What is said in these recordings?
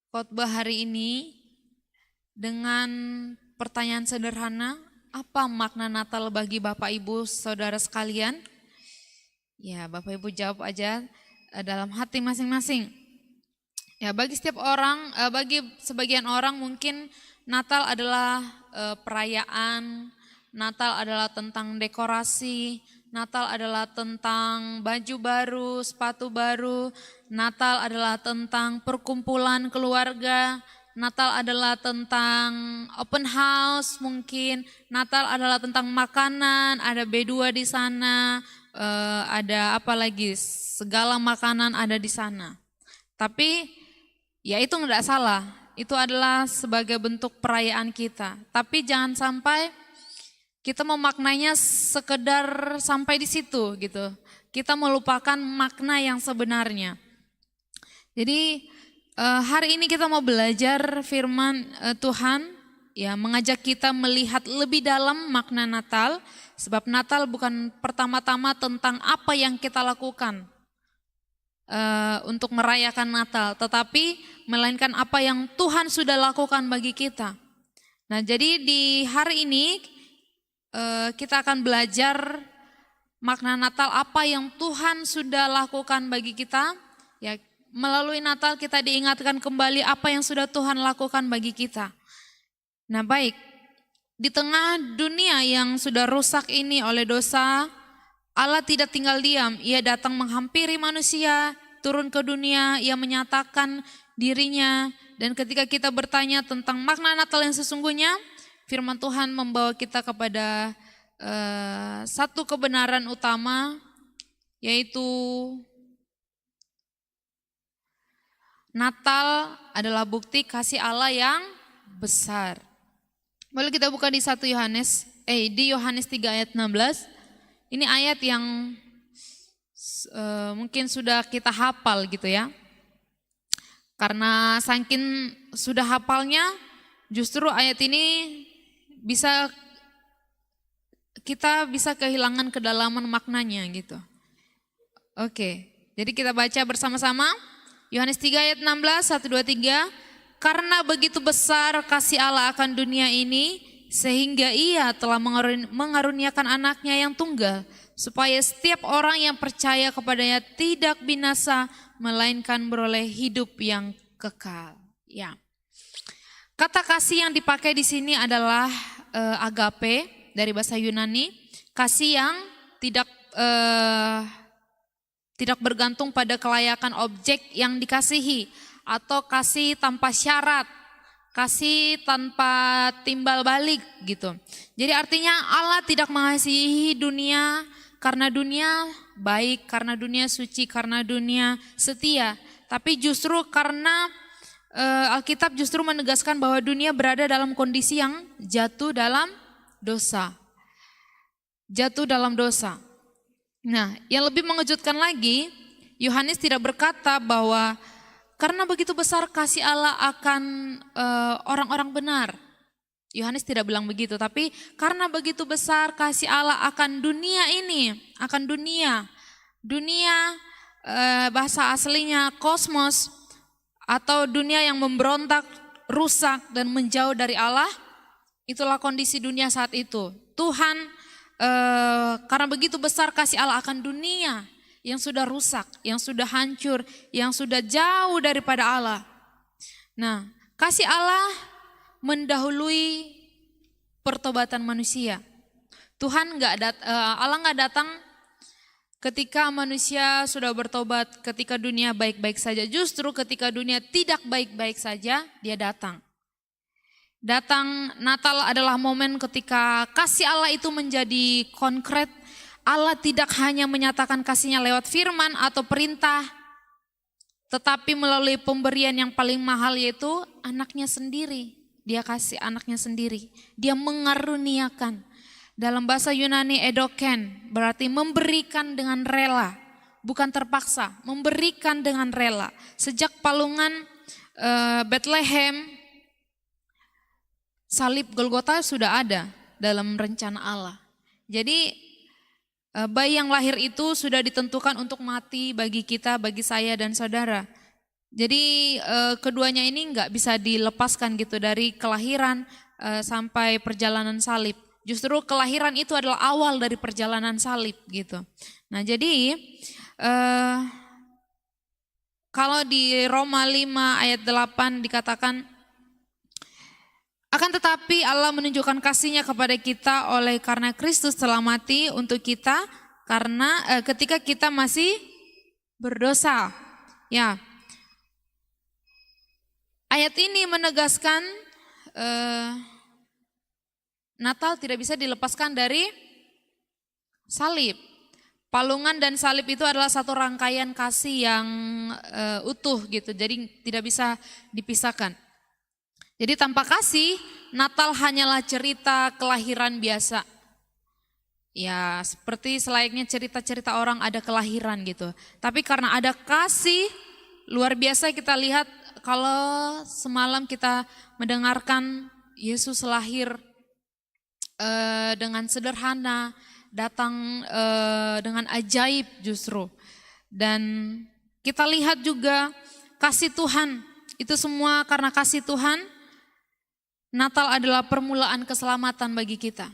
khotbah hari ini dengan pertanyaan sederhana, apa makna Natal bagi Bapak Ibu Saudara sekalian? Ya, Bapak Ibu jawab aja dalam hati masing-masing. Ya, bagi setiap orang, bagi sebagian orang mungkin Natal adalah perayaan, Natal adalah tentang dekorasi, Natal adalah tentang baju baru, sepatu baru, Natal adalah tentang perkumpulan keluarga, Natal adalah tentang open house mungkin, Natal adalah tentang makanan, ada B2 di sana, ada apa lagi, segala makanan ada di sana. Tapi ya itu enggak salah, itu adalah sebagai bentuk perayaan kita. Tapi jangan sampai kita memaknainya sekedar sampai di situ gitu. Kita melupakan makna yang sebenarnya. Jadi hari ini kita mau belajar firman Tuhan, ya mengajak kita melihat lebih dalam makna Natal. Sebab Natal bukan pertama-tama tentang apa yang kita lakukan untuk merayakan Natal, tetapi melainkan apa yang Tuhan sudah lakukan bagi kita. Nah, jadi di hari ini kita akan belajar makna Natal, apa yang Tuhan sudah lakukan bagi kita. Ya, melalui Natal kita diingatkan kembali apa yang sudah Tuhan lakukan bagi kita. Nah, baik, di tengah dunia yang sudah rusak ini oleh dosa, Allah tidak tinggal diam, Ia datang menghampiri manusia, turun ke dunia, Ia menyatakan dirinya. Dan ketika kita bertanya tentang makna Natal yang sesungguhnya, firman Tuhan membawa kita kepada satu kebenaran utama, yaitu Natal adalah bukti kasih Allah yang besar. Boleh kita buka di di Yohanes 3 ayat 16. Ini ayat yang mungkin sudah kita hafal gitu ya. Karena saking sudah hafalnya, justru ayat ini kita bisa kehilangan kedalaman maknanya gitu. Oke, jadi kita baca bersama-sama. Yohanes 3 ayat 16, 1, 2, 3. Karena begitu besar kasih Allah akan dunia ini, sehingga Ia telah mengaruniakan anaknya yang tunggal, supaya setiap orang yang percaya kepadanya tidak binasa, melainkan beroleh hidup yang kekal. Ya. Kata kasih yang dipakai di sini adalah agape dari bahasa Yunani, kasih yang tidak bergantung pada kelayakan objek yang dikasihi, atau kasih tanpa syarat, kasih tanpa timbal balik gitu. Jadi artinya Allah tidak mengasihi dunia karena dunia baik, karena dunia suci, karena dunia setia, tapi justru karena Alkitab justru menegaskan bahwa dunia berada dalam kondisi yang jatuh dalam dosa. Jatuh dalam dosa. Nah, yang lebih mengejutkan lagi, Yohanes tidak berkata bahwa karena begitu besar kasih Allah akan orang-orang benar. Yohanes tidak bilang begitu, tapi karena begitu besar kasih Allah akan dunia ini, akan dunia. Dunia bahasa aslinya kosmos, atau dunia yang memberontak, rusak dan menjauh dari Allah. Itulah kondisi dunia saat itu. Tuhan karena begitu besar kasih Allah akan dunia yang sudah rusak, yang sudah hancur, yang sudah jauh daripada Allah. Nah, kasih Allah mendahului pertobatan manusia. Allah nggak datang ketika manusia sudah bertobat, ketika dunia baik-baik saja. Justru ketika dunia tidak baik-baik saja, Dia datang. Natal adalah momen ketika kasih Allah itu menjadi konkret. Allah tidak hanya menyatakan kasihnya lewat firman atau perintah, tetapi melalui pemberian yang paling mahal, yaitu anaknya sendiri. Dia kasih anaknya sendiri. Dia mengaruniakan. Dalam bahasa Yunani edoken, berarti memberikan dengan rela, bukan terpaksa, memberikan dengan rela. Sejak palungan Bethlehem, salib Golgota sudah ada dalam rencana Allah. Jadi bayi yang lahir itu sudah ditentukan untuk mati bagi kita, bagi saya dan saudara. Jadi keduanya ini nggak bisa dilepaskan gitu dari kelahiran sampai perjalanan salib. Justru kelahiran itu adalah awal dari perjalanan salib gitu. Nah jadi kalau di Roma 5 ayat 8 dikatakan, akan tetapi Allah menunjukkan kasih-Nya kepada kita oleh karena Kristus telah mati untuk kita karena ketika kita masih berdosa. Ya. Ayat ini menegaskan Natal tidak bisa dilepaskan dari salib. Palungan dan salib itu adalah satu rangkaian kasih yang utuh gitu. Jadi tidak bisa dipisahkan. Jadi tanpa kasih, Natal hanyalah cerita kelahiran biasa. Ya, seperti selayaknya cerita-cerita orang ada kelahiran gitu. Tapi karena ada kasih, luar biasa kita lihat kalau semalam kita mendengarkan Yesus lahir dengan sederhana, datang dengan ajaib justru. Dan kita lihat juga kasih Tuhan, itu semua karena kasih Tuhan. Natal adalah permulaan keselamatan bagi kita.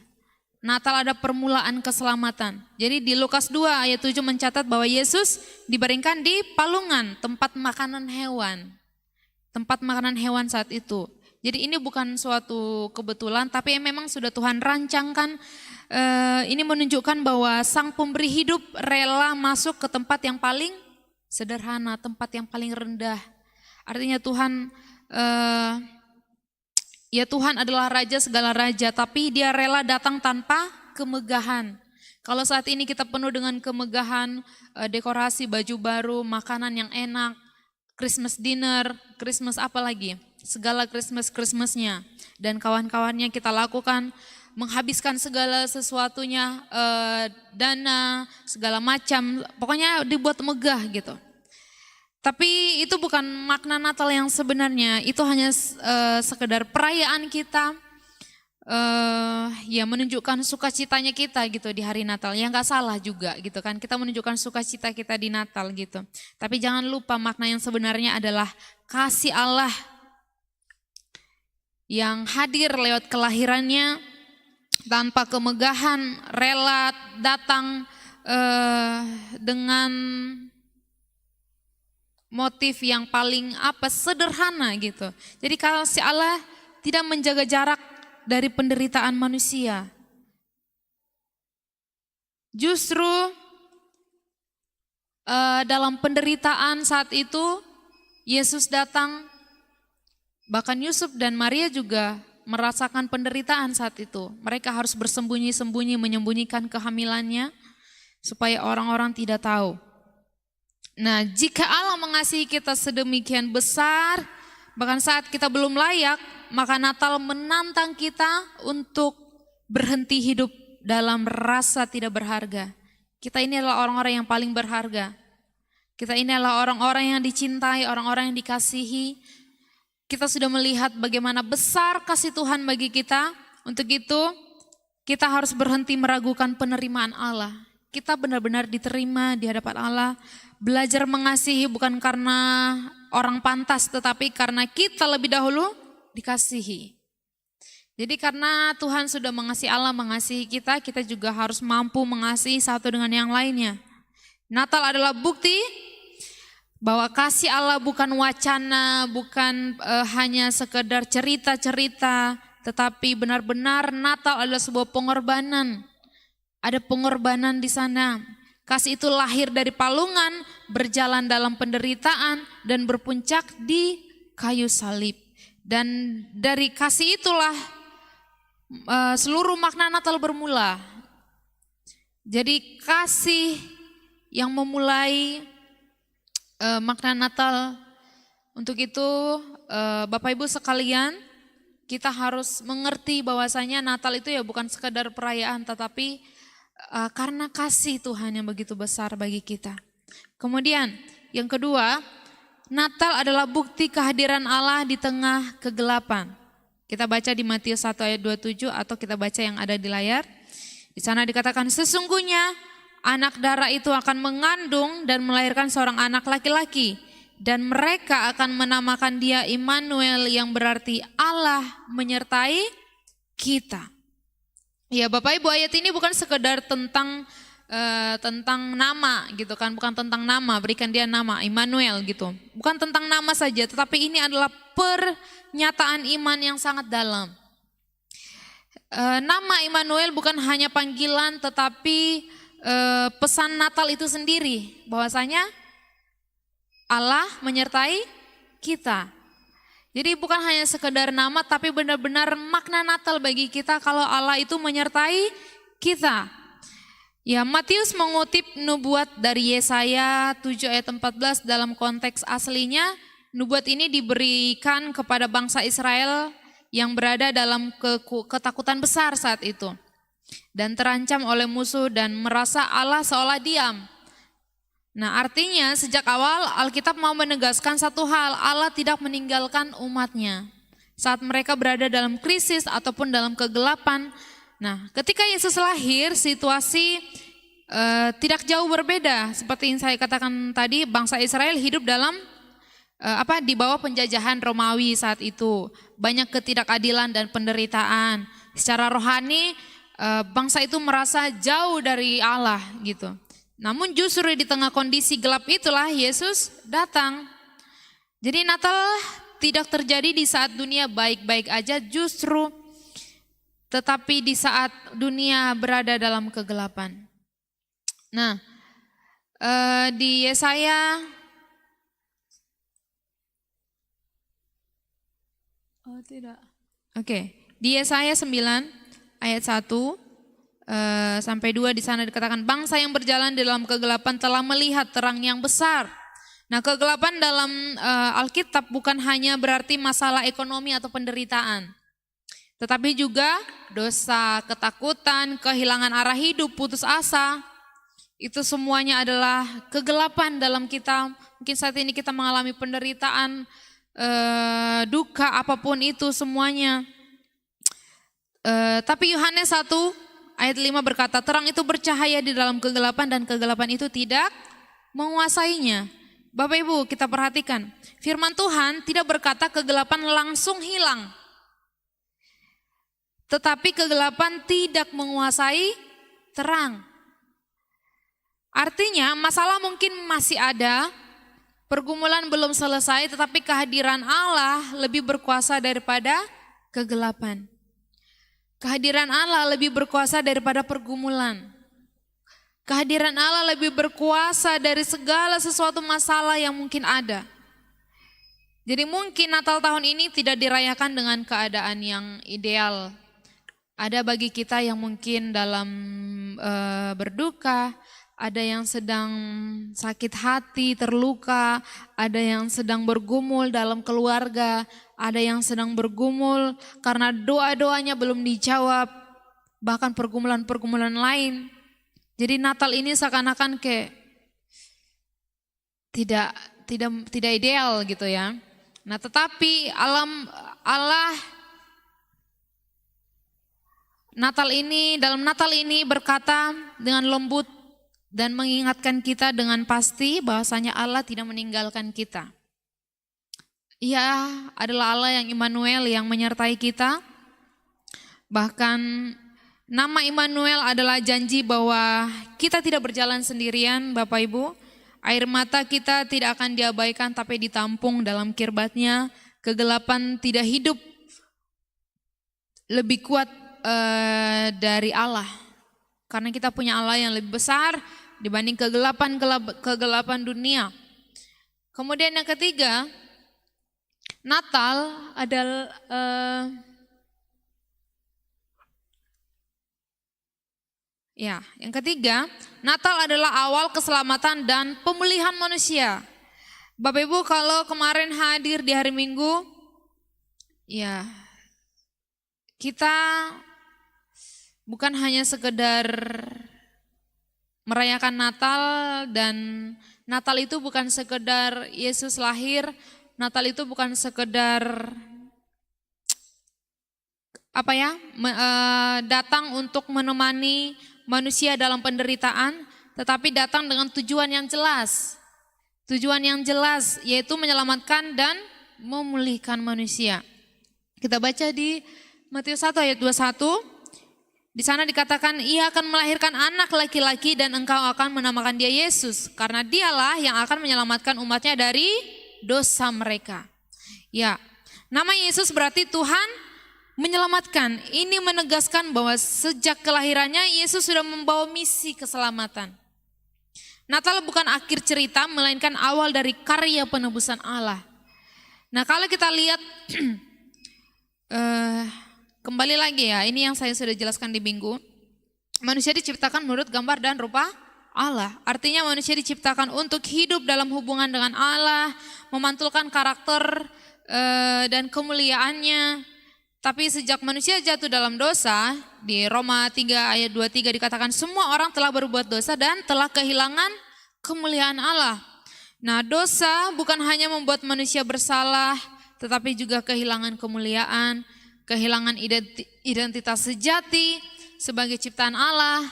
Natal ada permulaan keselamatan. Jadi di Lukas 2 ayat 7 mencatat bahwa Yesus dibaringkan di palungan, tempat makanan hewan. Tempat makanan hewan saat itu. Jadi ini bukan suatu kebetulan, tapi memang sudah Tuhan rancangkan. Ini menunjukkan bahwa Sang Pemberi hidup rela masuk ke tempat yang paling sederhana, tempat yang paling rendah. Artinya Tuhan Tuhan adalah Raja segala raja, tapi Dia rela datang tanpa kemegahan. Kalau saat ini kita penuh dengan kemegahan, dekorasi, baju baru, makanan yang enak, Christmas dinner, Christmas apa lagi, segala Christmas-Christmasnya. Dan kawan-kawannya kita lakukan, menghabiskan segala sesuatunya, dana, segala macam, pokoknya dibuat megah gitu. Tapi itu bukan makna Natal yang sebenarnya, itu hanya sekedar perayaan kita, ya menunjukkan sukacitanya kita gitu di hari Natal. Ya nggak salah juga gitu kan, kita menunjukkan sukacita kita di Natal gitu. Tapi jangan lupa makna yang sebenarnya adalah kasih Allah yang hadir lewat kelahirannya tanpa kemegahan, rela datang dengan motif yang paling sederhana gitu. Jadi kasih Allah tidak menjaga jarak dari penderitaan manusia. Justru dalam penderitaan saat itu Yesus datang, bahkan Yusuf dan Maria juga merasakan penderitaan saat itu. Mereka harus bersembunyi-sembunyi menyembunyikan kehamilannya supaya orang-orang tidak tahu. Nah, jika Allah mengasihi kita sedemikian besar, bahkan saat kita belum layak, maka Natal menantang kita untuk berhenti hidup dalam rasa tidak berharga. Kita ini adalah orang-orang yang paling berharga. Kita ini adalah orang-orang yang dicintai, orang-orang yang dikasihi. Kita sudah melihat bagaimana besar kasih Tuhan bagi kita. Untuk itu, kita harus berhenti meragukan penerimaan Allah. Kita benar-benar diterima di hadapan Allah. Belajar mengasihi bukan karena orang pantas, tetapi karena kita lebih dahulu dikasihi. Jadi karena Tuhan sudah mengasihi, Allah mengasihi kita, kita juga harus mampu mengasihi satu dengan yang lainnya. Natal adalah bukti bahwa kasih Allah bukan wacana, bukan hanya sekedar cerita-cerita, tetapi benar-benar Natal adalah sebuah pengorbanan. Ada pengorbanan di sana. Kasih itu lahir dari palungan, berjalan dalam penderitaan, dan berpuncak di kayu salib. Dan dari kasih itulah seluruh makna Natal bermula. Jadi kasih yang memulai makna Natal. Untuk itu Bapak Ibu sekalian, kita harus mengerti bahwasanya Natal itu ya bukan sekadar perayaan, tetapi karena kasih Tuhan yang begitu besar bagi kita. Kemudian yang kedua, Natal adalah bukti kehadiran Allah di tengah kegelapan. Kita baca di Matius 1 ayat 27 atau kita baca yang ada di layar. Di sana dikatakan, sesungguhnya anak darah itu akan mengandung dan melahirkan seorang anak laki-laki. dan mereka akan menamakan dia Immanuel yang berarti Allah menyertai kita. Ya Bapak Ibu, ayat ini bukan sekedar tentang nama gitu kan, bukan tentang nama, berikan dia nama Immanuel gitu. Bukan tentang nama saja, tetapi ini adalah pernyataan iman yang sangat dalam. Nama Immanuel bukan hanya panggilan, tetapi pesan Natal itu sendiri, bahwasanya Allah menyertai kita. Jadi bukan hanya sekedar nama, tapi benar-benar makna Natal bagi kita kalau Allah itu menyertai kita. Ya, Matius mengutip nubuat dari Yesaya 7 ayat 14 dalam konteks aslinya. Nubuat ini diberikan kepada bangsa Israel yang berada dalam ketakutan besar saat itu dan terancam oleh musuh dan merasa Allah seolah diam. Nah, artinya sejak awal Alkitab mau menegaskan satu hal, Allah tidak meninggalkan umatnya saat mereka berada dalam krisis ataupun dalam kegelapan. Nah, ketika Yesus lahir, situasi tidak jauh berbeda. Seperti yang saya katakan tadi, bangsa Israel hidup dalam di bawah penjajahan Romawi saat itu. Banyak ketidakadilan dan penderitaan. Secara rohani, bangsa itu merasa jauh dari Allah gitu. Namun justru di tengah kondisi gelap itulah Yesus datang. Jadi Natal tidak terjadi di saat dunia baik-baik aja, justru tetapi di saat dunia berada dalam kegelapan. Nah, di Yesaya di Yesaya 9 ayat 1 sampai 2 di sana dikatakan, bangsa yang berjalan di dalam kegelapan telah melihat terang yang besar. Nah, kegelapan dalam Alkitab bukan hanya berarti masalah ekonomi atau penderitaan, tetapi juga dosa, ketakutan, kehilangan arah hidup, putus asa. Itu semuanya adalah kegelapan dalam kita. Mungkin saat ini kita mengalami penderitaan, duka, apapun itu semuanya. Tapi Yohanes 1 ayat 5 berkata, terang itu bercahaya di dalam kegelapan dan kegelapan itu tidak menguasainya. Bapak Ibu, kita perhatikan, firman Tuhan tidak berkata kegelapan langsung hilang, tetapi kegelapan tidak menguasai terang. Artinya masalah mungkin masih ada, pergumulan belum selesai, tetapi kehadiran Allah lebih berkuasa daripada kegelapan. Kehadiran Allah lebih berkuasa daripada pergumulan. Kehadiran Allah lebih berkuasa dari segala sesuatu masalah yang mungkin ada. Jadi mungkin Natal tahun ini tidak dirayakan dengan keadaan yang ideal. Ada bagi kita yang mungkin dalam berduka, ada yang sedang sakit hati, terluka, ada yang sedang bergumul dalam keluarga, ada yang sedang bergumul karena doa-doanya belum dijawab, bahkan pergumulan-pergumulan lain. Jadi Natal ini seakan-akan kayak tidak ideal gitu ya. Nah, tetapi Allah dalam Natal ini berkata dengan lembut dan mengingatkan kita dengan pasti bahwasanya Allah tidak meninggalkan kita. Ia adalah Allah yang Immanuel, yang menyertai kita. Bahkan nama Immanuel adalah janji bahwa kita tidak berjalan sendirian, Bapak Ibu. Air mata kita tidak akan diabaikan tapi ditampung dalam kirbatnya. Kegelapan tidak hidup lebih kuat dari Allah. Karena kita punya Allah yang lebih besar dibanding kegelapan dunia. Kemudian yang ketiga, Natal adalah yang ketiga, Natal adalah awal keselamatan dan pemulihan manusia. Bapak Ibu, kalau kemarin hadir di hari Minggu, ya kita bukan hanya sekedar merayakan Natal, dan Natal itu bukan sekedar Yesus lahir, Natal itu bukan sekedar datang untuk menemani manusia dalam penderitaan, tetapi datang dengan tujuan yang jelas. Tujuan yang jelas yaitu menyelamatkan dan memulihkan manusia. Kita baca di Matius 1 ayat 21. Di sana dikatakan ia akan melahirkan anak laki-laki dan engkau akan menamakan dia Yesus. Karena dialah yang akan menyelamatkan umatnya dari dosa mereka. Ya, nama Yesus berarti Tuhan menyelamatkan. Ini menegaskan bahwa sejak kelahirannya Yesus sudah membawa misi keselamatan. Natal bukan akhir cerita, melainkan awal dari karya penebusan Allah. Nah, kalau kita lihat kembali lagi ya, ini yang saya sudah jelaskan di minggu. Manusia diciptakan menurut gambar dan rupa Allah. Artinya manusia diciptakan untuk hidup dalam hubungan dengan Allah, memantulkan karakter dan kemuliaannya. Tapi sejak manusia jatuh dalam dosa, di Roma 3 ayat 23 dikatakan semua orang telah berbuat dosa dan telah kehilangan kemuliaan Allah. Nah, dosa bukan hanya membuat manusia bersalah, tetapi juga kehilangan kemuliaan, kehilangan identitas sejati sebagai ciptaan Allah,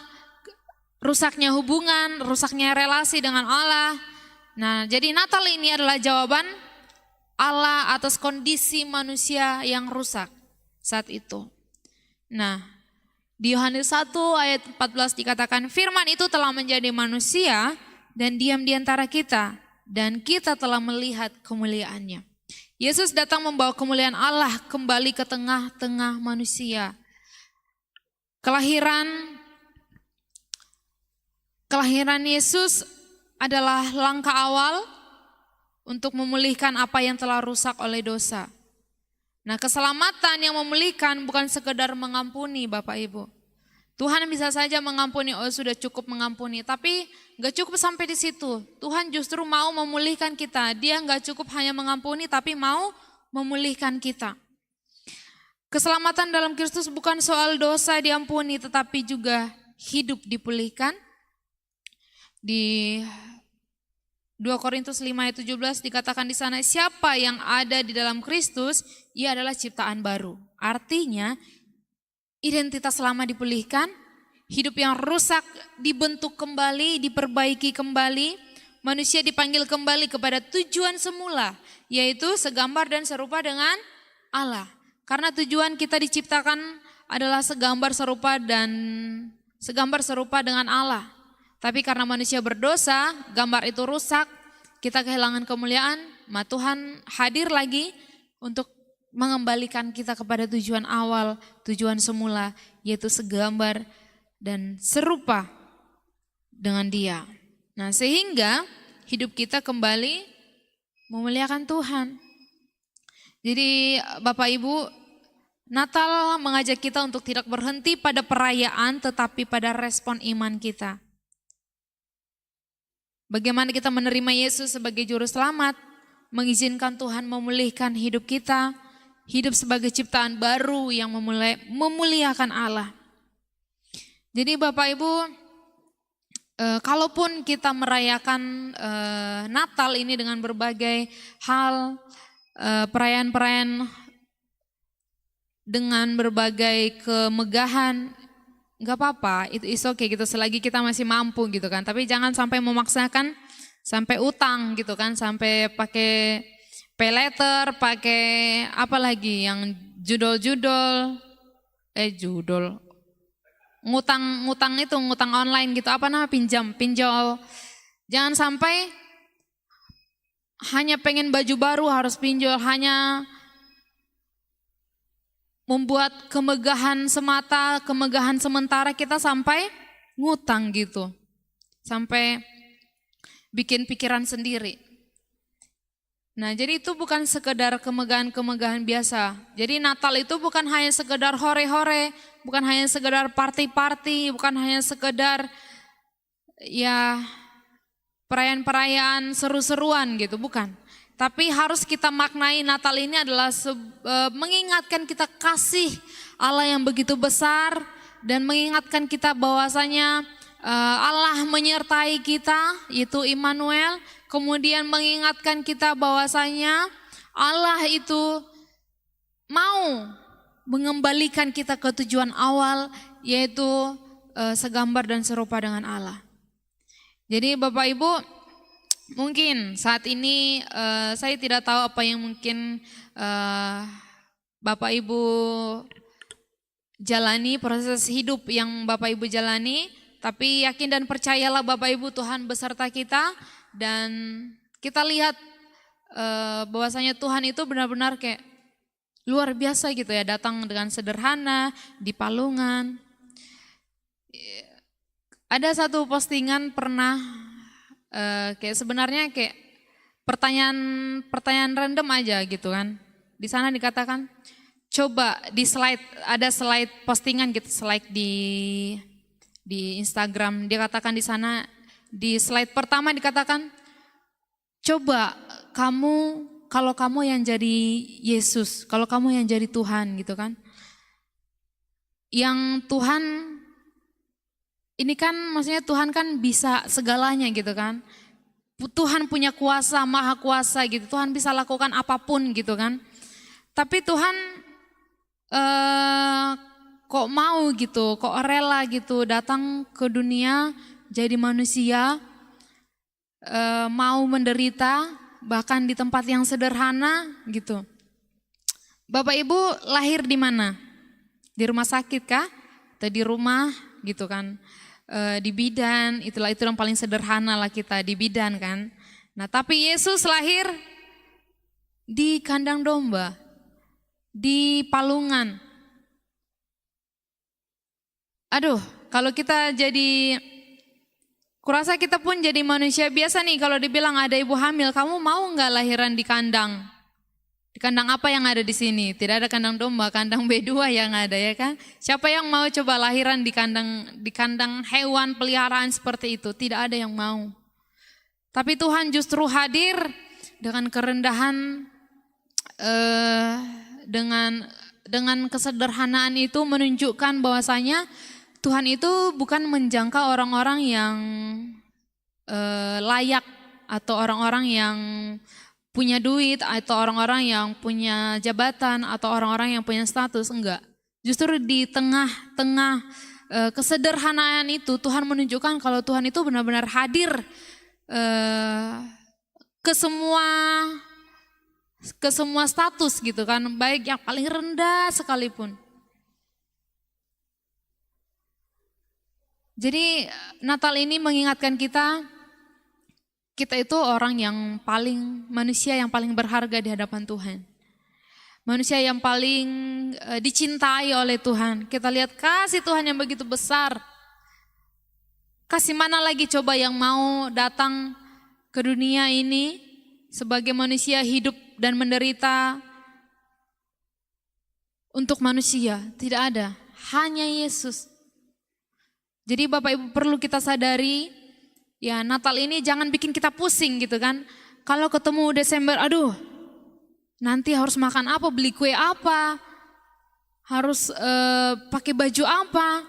rusaknya hubungan, rusaknya relasi dengan Allah. Nah, jadi Natal ini adalah jawaban Allah atas kondisi manusia yang rusak saat itu. Nah, di Yohanes 1 ayat 14 dikatakan firman itu telah menjadi manusia dan diam di antara kita dan kita telah melihat kemuliaannya. Yesus datang membawa kemuliaan Allah kembali ke tengah-tengah manusia. Kelahiran Yesus adalah langkah awal untuk memulihkan apa yang telah rusak oleh dosa. Nah, keselamatan yang memulihkan bukan sekedar mengampuni Bapak Ibu. Tuhan bisa saja mengampuni, oh sudah cukup mengampuni, tapi gak cukup sampai di situ. Tuhan justru mau memulihkan kita. Dia gak cukup hanya mengampuni, tapi mau memulihkan kita. Keselamatan dalam Kristus bukan soal dosa diampuni, tetapi juga hidup dipulihkan. Di 2 Korintus 5 ayat 17 dikatakan di sana, siapa yang ada di dalam Kristus, ia adalah ciptaan baru. Artinya, identitas lama dipulihkan, hidup yang rusak dibentuk kembali, diperbaiki kembali, manusia dipanggil kembali kepada tujuan semula, yaitu segambar dan serupa dengan Allah. Karena tujuan kita diciptakan adalah segambar serupa dengan Allah. Tapi karena manusia berdosa, gambar itu rusak, kita kehilangan kemuliaan, maka Tuhan hadir lagi untuk mengembalikan kita kepada tujuan awal, tujuan semula, yaitu segambar dan serupa dengan Dia. Nah, sehingga hidup kita kembali memuliakan Tuhan. Jadi Bapak Ibu, Natal mengajak kita untuk tidak berhenti pada perayaan, tetapi pada respon iman kita. Bagaimana kita menerima Yesus sebagai juru selamat, mengizinkan Tuhan memulihkan hidup kita, hidup sebagai ciptaan baru yang memuliakan Allah. Jadi Bapak Ibu, kalaupun kita merayakan Natal ini dengan berbagai hal, perayaan-perayaan dengan berbagai kemegahan, nggak apa-apa, itu is okay gitu, selagi kita masih mampu gitu kan. Tapi jangan sampai memaksakan sampai utang gitu kan, sampai pakai pay letter, pakai apa lagi yang judol ngutang itu, ngutang online gitu, apa namanya, pinjol. Jangan sampai hanya pengen baju baru harus pinjol, hanya membuat kemegahan semata, kemegahan sementara kita sampai ngutang gitu. Sampai bikin pikiran sendiri. Nah, jadi itu bukan sekedar kemegahan-kemegahan biasa. Jadi Natal itu bukan hanya sekedar hore-hore, bukan hanya sekedar party-party, bukan hanya sekedar ya perayaan-perayaan seru-seruan gitu, bukan. Tapi harus kita maknai Natal ini adalah mengingatkan kita kasih Allah yang begitu besar dan mengingatkan kita bahwasanya Allah menyertai kita, yaitu Immanuel. Kemudian mengingatkan kita bahwasanya Allah itu mau mengembalikan kita ke tujuan awal, yaitu segambar dan serupa dengan Allah. Jadi Bapak Ibu, Mungkin saat ini saya tidak tahu apa yang mungkin Bapak Ibu jalani, proses hidup yang Bapak Ibu jalani, tapi yakin dan percayalah Bapak Ibu, Tuhan beserta kita, dan kita lihat bahwasanya Tuhan itu benar-benar kayak luar biasa gitu ya, datang dengan sederhana di palungan. Ada satu postingan pernah kayak sebenarnya kayak pertanyaan random aja gitu kan. Di sana dikatakan, coba di slide, ada slide postingan gitu, slide di Instagram. Dia katakan di sana, di slide pertama dikatakan, coba kamu, kalau kamu yang jadi Yesus, kalau kamu yang jadi Tuhan gitu kan. Yang Tuhan, ini kan maksudnya Tuhan kan bisa segalanya gitu kan. Tuhan punya kuasa, maha kuasa gitu. Tuhan bisa lakukan apapun gitu kan. Tapi Tuhan kok mau gitu, kok rela gitu datang ke dunia jadi manusia, mau menderita bahkan di tempat yang sederhana gitu. Bapak Ibu lahir di mana? Di rumah sakit kah? Atau di rumah gitu kan? Di bidan, itu yang paling sederhana lah kita, di bidan kan. Nah tapi Yesus lahir di kandang domba, di palungan. Aduh, kalau kita jadi, kurasa kita pun jadi manusia biasa nih, kalau dibilang ada ibu hamil, kamu mau nggak lahiran di kandang? Di kandang apa yang ada di sini? Tidak ada kandang domba, kandang B2 yang ada ya kan? Siapa yang mau coba lahiran di kandang hewan peliharaan seperti itu? Tidak ada yang mau. Tapi Tuhan justru hadir dengan kerendahan, dengan kesederhanaan itu menunjukkan bahwasanya Tuhan itu bukan menjangkau orang-orang yang layak atau orang-orang yang punya duit atau orang-orang yang punya jabatan atau orang-orang yang punya status, enggak. Justru di tengah-tengah kesederhanaan itu Tuhan menunjukkan kalau Tuhan itu benar-benar hadir ke semua status gitu kan, baik yang paling rendah sekalipun. Jadi Natal ini mengingatkan kita itu orang yang paling, manusia yang paling berharga di hadapan Tuhan. Manusia yang paling dicintai oleh Tuhan. Kita lihat kasih Tuhan yang begitu besar. Kasih mana lagi coba yang mau datang ke dunia ini sebagai manusia hidup dan menderita untuk manusia? Tidak ada, hanya Yesus. Jadi Bapak Ibu perlu kita sadari, ya Natal ini jangan bikin kita pusing gitu kan. Kalau ketemu Desember, aduh nanti harus makan apa, beli kue apa, harus pakai baju apa.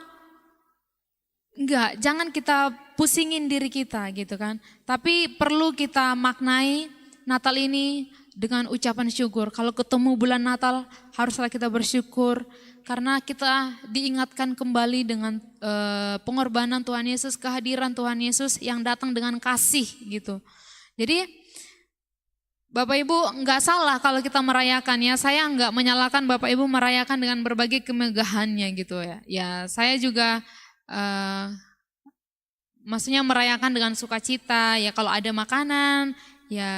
Enggak, jangan kita pusingin diri kita gitu kan. Tapi perlu kita maknai Natal ini dengan ucapan syukur. Kalau ketemu bulan Natal haruslah kita bersyukur. Karena kita diingatkan kembali dengan pengorbanan Tuhan Yesus, kehadiran Tuhan Yesus yang datang dengan kasih gitu. Jadi Bapak Ibu enggak salah kalau kita merayakan ya. Saya enggak menyalahkan Bapak Ibu merayakan dengan berbagai kemegahannya gitu ya. Ya saya juga maksudnya merayakan dengan sukacita ya, kalau ada makanan ya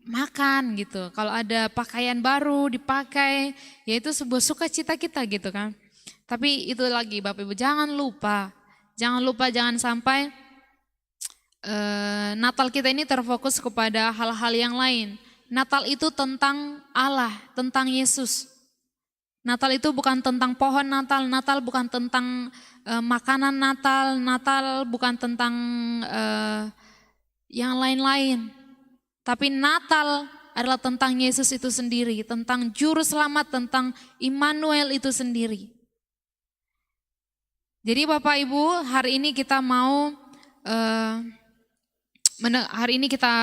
makan gitu. Kalau ada pakaian baru dipakai, ya itu sebuah sukacita kita gitu kan. Tapi itu lagi Bapak Ibu jangan lupa, jangan sampai Natal kita ini terfokus kepada hal-hal yang lain. Natal itu tentang Allah, tentang Yesus. Natal itu bukan tentang pohon Natal, Natal bukan tentang makanan Natal, Natal bukan tentang yang lain-lain. Tapi Natal adalah tentang Yesus itu sendiri, tentang Juru Selamat, tentang Immanuel itu sendiri. Jadi Bapak Ibu, hari ini kita mau, hari ini kita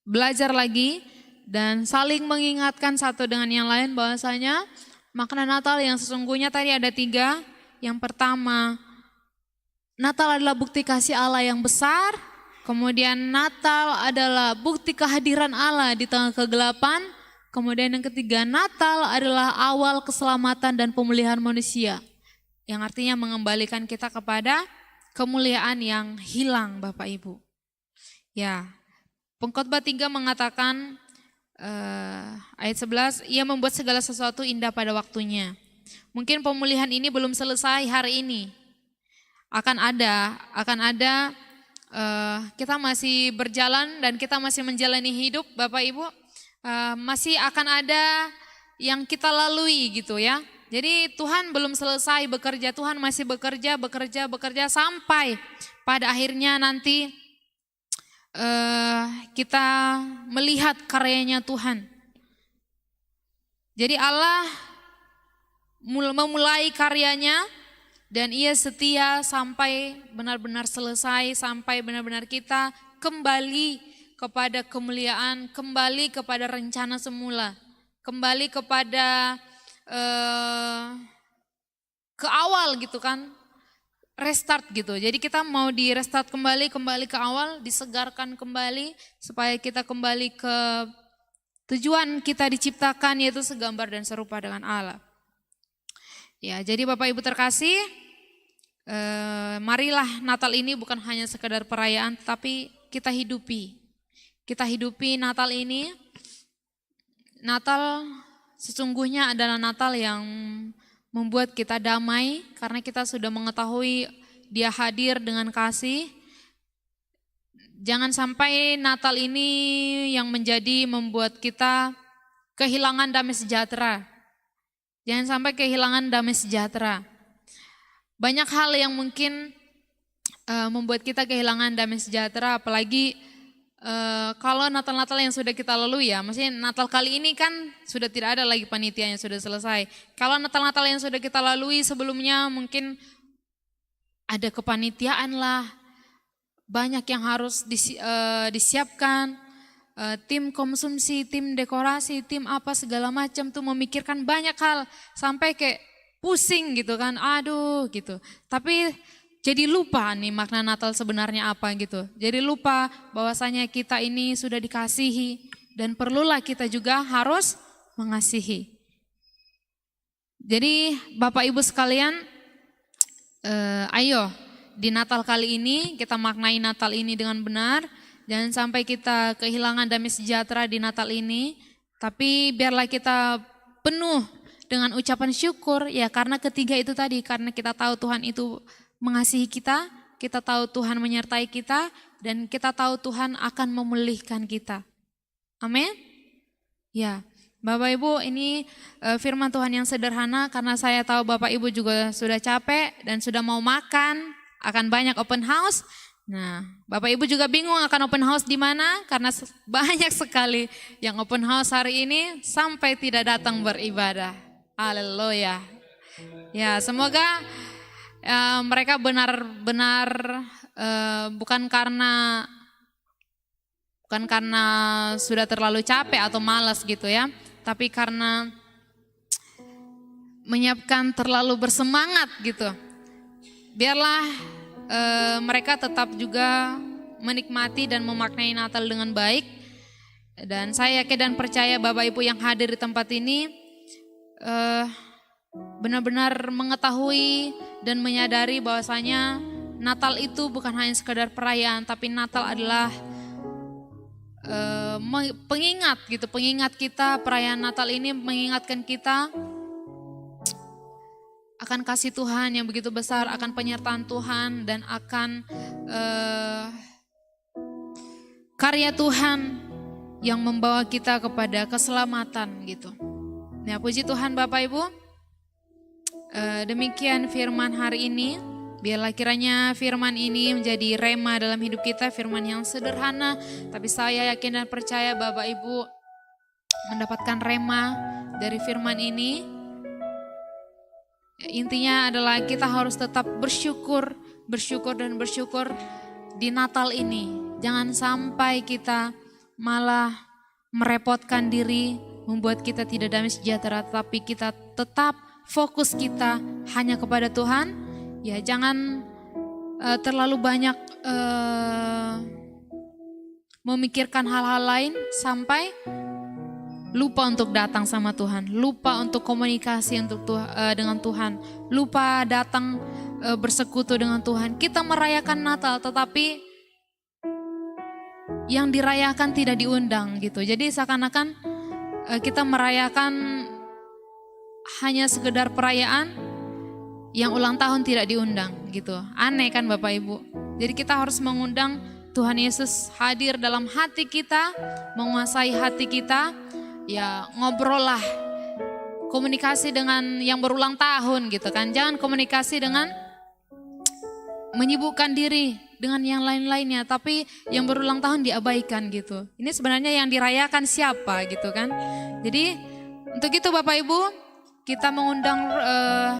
belajar lagi dan saling mengingatkan satu dengan yang lain bahwasanya makna Natal yang sesungguhnya tadi ada 3. Yang pertama, Natal adalah bukti kasih Allah yang besar. Kemudian Natal adalah bukti kehadiran Allah di tengah kegelapan. Kemudian yang ketiga, Natal adalah awal keselamatan dan pemulihan manusia. Yang artinya mengembalikan kita kepada kemuliaan yang hilang, Bapak Ibu. Ya, Pengkhotbah 3 mengatakan ayat 11, ia membuat segala sesuatu indah pada waktunya. Mungkin pemulihan ini belum selesai hari ini. Akan ada kita masih berjalan dan kita masih menjalani hidup, Bapak Ibu. Masih akan ada yang kita lalui gitu ya. Jadi Tuhan belum selesai bekerja, Tuhan masih bekerja sampai pada akhirnya nanti kita melihat karyanya Tuhan. Jadi Allah memulai karyanya dan ia setia sampai benar-benar selesai, sampai benar-benar kita kembali kepada kemuliaan, kembali kepada rencana semula, kembali kepada ke awal gitu kan, restart gitu. Jadi kita mau di restart kembali ke awal, disegarkan kembali supaya kita kembali ke tujuan kita diciptakan, yaitu segambar dan serupa dengan Allah. Ya, jadi Bapak Ibu terkasih, marilah Natal ini bukan hanya sekedar perayaan, tapi kita hidupi. Kita hidupi Natal ini. Natal sesungguhnya adalah Natal yang membuat kita damai, karena kita sudah mengetahui Dia hadir dengan kasih. Jangan sampai Natal ini yang membuat kita kehilangan damai sejahtera. Jangan sampai kehilangan damai sejahtera. Banyak hal yang mungkin membuat kita kehilangan damai sejahtera, apalagi kalau Natal-Natal yang sudah kita lalui ya. Maksudnya Natal kali ini kan sudah tidak ada lagi panitia yang sudah selesai. Kalau Natal-Natal yang sudah kita lalui sebelumnya mungkin ada kepanitiaan lah, banyak yang harus disiapkan. Tim konsumsi, tim dekorasi, tim apa segala macam tuh memikirkan banyak hal sampai kayak pusing gitu kan, aduh gitu. Tapi jadi lupa nih makna Natal sebenarnya apa gitu. Jadi lupa bahwasanya kita ini sudah dikasihi dan perlulah kita juga harus mengasihi. Jadi Bapak Ibu sekalian, ayo di Natal kali ini kita maknai Natal ini dengan benar. Jangan sampai kita kehilangan damai sejahtera di Natal ini, tapi biarlah kita penuh dengan ucapan syukur ya, karena ketiga itu tadi, karena kita tahu Tuhan itu mengasihi kita tahu Tuhan menyertai kita, dan kita tahu Tuhan akan memulihkan kita. Amin. Ya, Bapak Ibu, ini firman Tuhan yang sederhana, karena saya tahu Bapak Ibu juga sudah capek dan sudah mau makan, akan banyak open house. Nah, Bapak Ibu juga bingung akan open house di mana, karena banyak sekali yang open house hari ini sampai tidak datang beribadah. Haleluya. Ya, semoga mereka benar-benar bukan karena sudah terlalu capek atau malas gitu ya, tapi karena menyiapkan terlalu bersemangat gitu. Biarlah mereka tetap juga menikmati dan memaknai Natal dengan baik. Dan saya yakin dan percaya Bapak Ibu yang hadir di tempat ini benar-benar mengetahui dan menyadari bahwasanya Natal itu bukan hanya sekedar perayaan, tapi Natal adalah pengingat kita. Perayaan Natal ini mengingatkan kita akan kasih Tuhan yang begitu besar, akan penyertaan Tuhan, dan akan karya Tuhan yang membawa kita kepada keselamatan gitu. Nah, puji Tuhan Bapak Ibu. Demikian firman hari ini. Biarlah kiranya firman ini menjadi rema dalam hidup kita, firman yang sederhana, tapi saya yakin dan percaya Bapak Ibu mendapatkan rema dari firman ini. Intinya adalah kita harus tetap bersyukur di Natal ini. Jangan sampai kita malah merepotkan diri, membuat kita tidak damai sejahtera, tapi kita tetap fokus kita hanya kepada Tuhan. Ya, jangan terlalu banyak memikirkan hal-hal lain sampai lupa untuk datang sama Tuhan, lupa untuk komunikasi dengan Tuhan, lupa datang bersekutu dengan Tuhan. Kita merayakan Natal tetapi yang dirayakan tidak diundang gitu. Jadi seakan-akan kita merayakan hanya sekedar perayaan, yang ulang tahun tidak diundang gitu. Aneh kan Bapak Ibu? Jadi kita harus mengundang Tuhan Yesus hadir dalam hati kita, menguasai hati kita. Ya ngobrol lah, komunikasi dengan yang berulang tahun gitu kan. Jangan komunikasi dengan menyibukkan diri dengan yang lain-lainnya, tapi yang berulang tahun diabaikan gitu. Ini sebenarnya yang dirayakan siapa gitu kan. Jadi untuk itu Bapak Ibu, kita mengundang